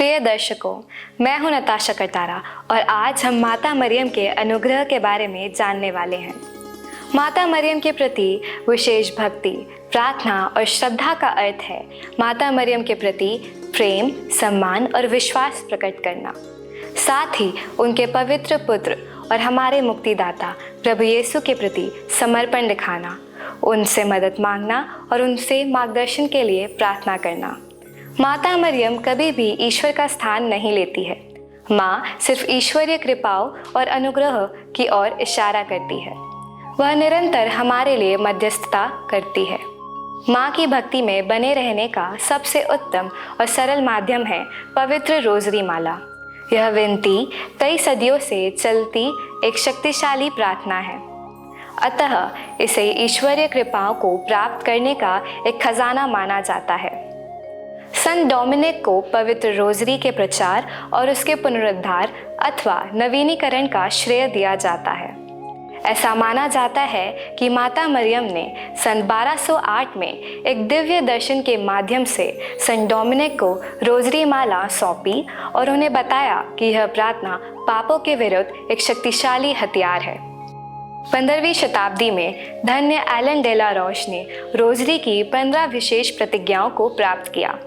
प्रिय दर्शकों, मैं हूं नताशा करतारा और आज हम माता मरियम के अनुग्रह के बारे में जानने वाले हैं। माता मरियम के प्रति विशेष भक्ति, प्रार्थना और श्रद्धा का अर्थ है माता मरियम के प्रति प्रेम, सम्मान और विश्वास प्रकट करना। साथ ही उनके पवित्र पुत्र और हमारे मुक्तिदाता प्रभु यीशु के प्रति समर्पण दिखाना, उनसे मदद मांगना और उनसे मार्गदर्शन के लिए प्रार्थना करना। माता मरियम कभी भी ईश्वर का स्थान नहीं लेती है। माँ सिर्फ ईश्वरीय कृपाओं और अनुग्रह की ओर इशारा करती है। वह निरंतर हमारे लिए मध्यस्थता करती है। माँ की भक्ति में बने रहने का सबसे उत्तम और सरल माध्यम है पवित्र रोज़री माला। यह विनती कई सदियों से चलती एक शक्तिशाली प्रार्थना है। अतः इसे ईश्वरीय कृपाओं को प्राप्त करने का एक खजाना माना जाता है। संत डोमिनिक को पवित्र रोज़री के प्रचार और उसके पुनरुद्धार अथवा नवीनीकरण का श्रेय दिया जाता है। ऐसा माना जाता है कि माता मरियम ने सन 1208 में एक दिव्य दर्शन के माध्यम से संत डोमिनिक को रोज़री माला सौंपी और उन्हें बताया कि यह प्रार्थना पापों के विरुद्ध एक शक्तिशाली हथियार है। 15वीं शताब्दी में धन्य एलन डेला रोश ने रोज़री की 15 विशेष प्रतिज्ञाओं को प्राप्त किया।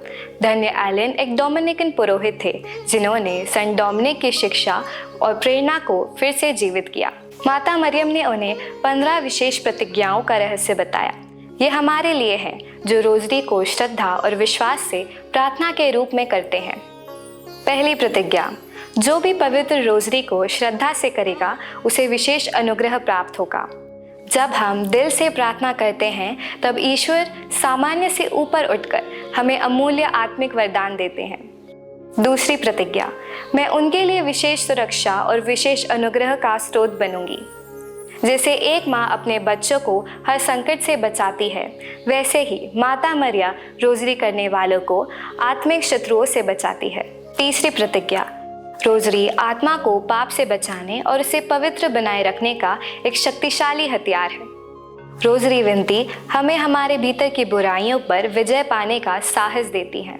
धन्य एलन एक डोमिनिकन पुरोहित थे जिन्होंने संत डोमिनिक की शिक्षा और प्रेरणा को फिर से जीवित किया। माता मरियम ने उन्हें 15 विशेष प्रतिज्ञाओं का रहस्य बताया। ये हमारे लिए है जो रोज़री को श्रद्धा और विश्वास से प्रार्थना के रूप में करते हैं। पहली प्रतिज्ञा, जो भी पवित्र रोज़री को श्रद्धा से करेगा उसे विशेष अनुग्रह प्राप्त होगा। जब हम दिल से प्रार्थना करते हैं तब ईश्वर सामान्य से ऊपर उठकर हमें अमूल्य आत्मिक वरदान देते हैं। दूसरी प्रतिज्ञा, मैं उनके लिए विशेष सुरक्षा और विशेष अनुग्रह का स्रोत बनूंगी। जैसे एक माँ अपने बच्चों को हर संकट से बचाती है, वैसे ही माता मरिया रोज़री करने वालों को आत्मिक शत्रुओं से बचाती है। तीसरी प्रतिज्ञा, रोज़री आत्मा को पाप से बचाने और उसे पवित्र बनाए रखने का एक शक्तिशाली हथियार है। रोज़री विनती हमें हमारे भीतर की बुराइयों पर विजय पाने का साहस देती है।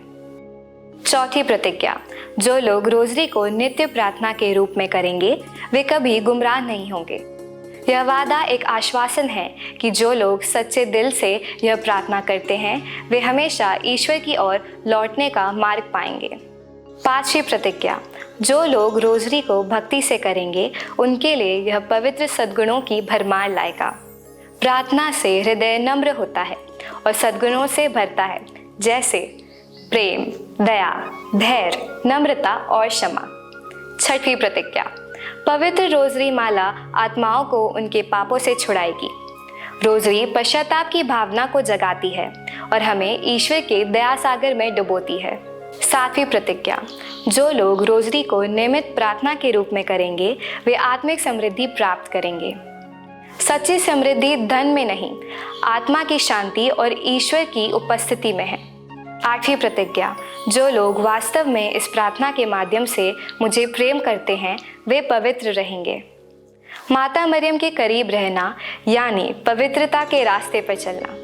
चौथी प्रतिज्ञा, जो लोग रोज़री को नित्य प्रार्थना के रूप में करेंगे वे कभी गुमराह नहीं होंगे। यह वादा एक आश्वासन है कि जो लोग सच्चे दिल से यह प्रार्थना करते हैं वे हमेशा ईश्वर की ओर लौटने का मार्ग पाएंगे। पांचवी प्रतिज्ञा, जो लोग रोज़री को भक्ति से करेंगे उनके लिए यह पवित्र सद्गुणों की भरमार लाएगा। प्रार्थना से हृदय नम्र होता है और सद्गुणों से भरता है, जैसे प्रेम, दया, धैर्य, नम्रता और क्षमा। छठवीं प्रतिज्ञा, पवित्र रोज़री माला आत्माओं को उनके पापों से छुड़ाएगी। रोज़री पश्चाताप की भावना को जगाती है और हमें ईश्वर के दया सागर में डुबोती है। सातवीं प्रतिज्ञा, जो लोग रोज़री को नियमित प्रार्थना के रूप में करेंगे वे आत्मिक समृद्धि प्राप्त करेंगे। सच्ची समृद्धि धन में नहीं, आत्मा की शांति और ईश्वर की उपस्थिति में है। आठवीं प्रतिज्ञा, जो लोग वास्तव में इस प्रार्थना के माध्यम से मुझे प्रेम करते हैं वे पवित्र रहेंगे। माता मरियम के करीब रहना यानी पवित्रता के रास्ते पर चलना।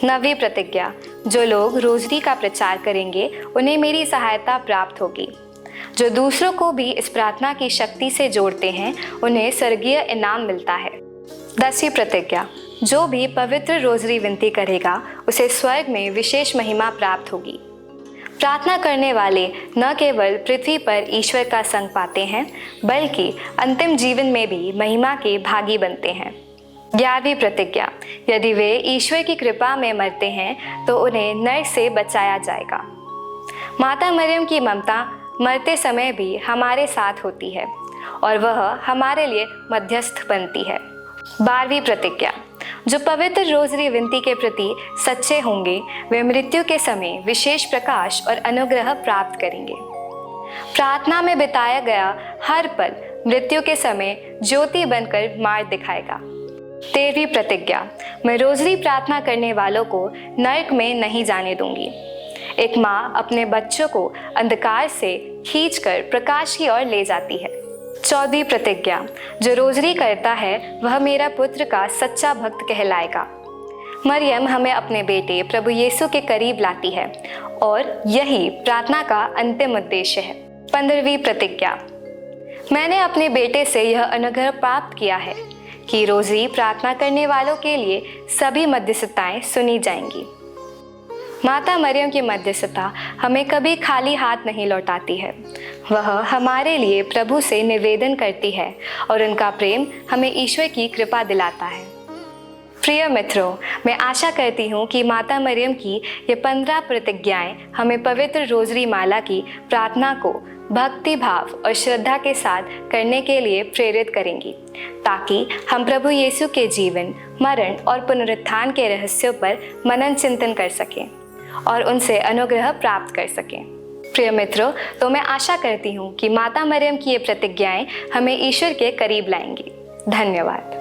नवीं प्रतिज्ञा, जो लोग रोज़री का प्रचार करेंगे उन्हें मेरी सहायता प्राप्त होगी। जो दूसरों को भी इस प्रार्थना की शक्ति से जोड़ते हैं उन्हें स्वर्गीय इनाम मिलता है। 10वीं प्रतिज्ञा, जो भी पवित्र रोज़री विनती करेगा उसे स्वर्ग में विशेष महिमा प्राप्त होगी। प्रार्थना करने वाले न केवल पृथ्वी पर ईश्वर का संग पाते हैं बल्कि अंतिम जीवन में भी महिमा के भागी बनते हैं। 11वीं प्रतिज्ञा, यदि वे ईश्वर की कृपा में मरते हैं तो उन्हें नरक से बचाया जाएगा। माता मरियम की ममता मरते समय भी हमारे साथ होती है और वह हमारे लिए मध्यस्थ बनती है। 12वीं प्रतिज्ञा, जो पवित्र रोज़री विनती के प्रति सच्चे होंगे वे मृत्यु के समय विशेष प्रकाश और अनुग्रह प्राप्त करेंगे। प्रार्थना में बिताया गया हर पल मृत्यु के समय ज्योति बनकर मार्ग दिखाएगा। 13वीं प्रतिज्ञा, मैं रोज़री प्रार्थना करने वालों को नरक में नहीं जाने दूंगी। एक माँ अपने बच्चों को अंधकार से खींचकर प्रकाश की ओर ले जाती है। 14वीं प्रतिज्ञा, जो रोज़री करता है वह मेरा पुत्र का सच्चा भक्त कहलाएगा। मरियम हमें अपने बेटे प्रभु यीशु के करीब लाती है और यही प्रार्थना का अंतिम उद्देश्य है। 15वीं प्रतिज्ञा। मैंने अपने बेटे से यह अनुग्रह प्राप्त किया है कि रोज़ी प्रार्थना करने वालों के लिए सभी मध्यस्थताएं सुनी जाएंगी। माता मरियम की मध्यस्थता हमें कभी खाली हाथ नहीं लौटाती है। वह हमारे लिए प्रभु से निवेदन करती है और उनका प्रेम हमें ईश्वर की कृपा दिलाता है। प्रिय मित्रों, मैं आशा करती हूँ कि माता मरियम की ये 15 प्रतिज्ञाएं हमें पवित्र रोज़री माला की प्रार्थना को भक्ति भाव और श्रद्धा के साथ करने के लिए प्रेरित करेंगी, ताकि हम प्रभु यीशु के जीवन, मरण और पुनरुत्थान के रहस्यों पर मनन चिंतन कर सकें और उनसे अनुग्रह प्राप्त कर सकें। प्रिय मित्रों, तो मैं आशा करती हूँ कि माता मरियम की ये प्रतिज्ञाएं हमें ईश्वर के करीब लाएंगी। धन्यवाद।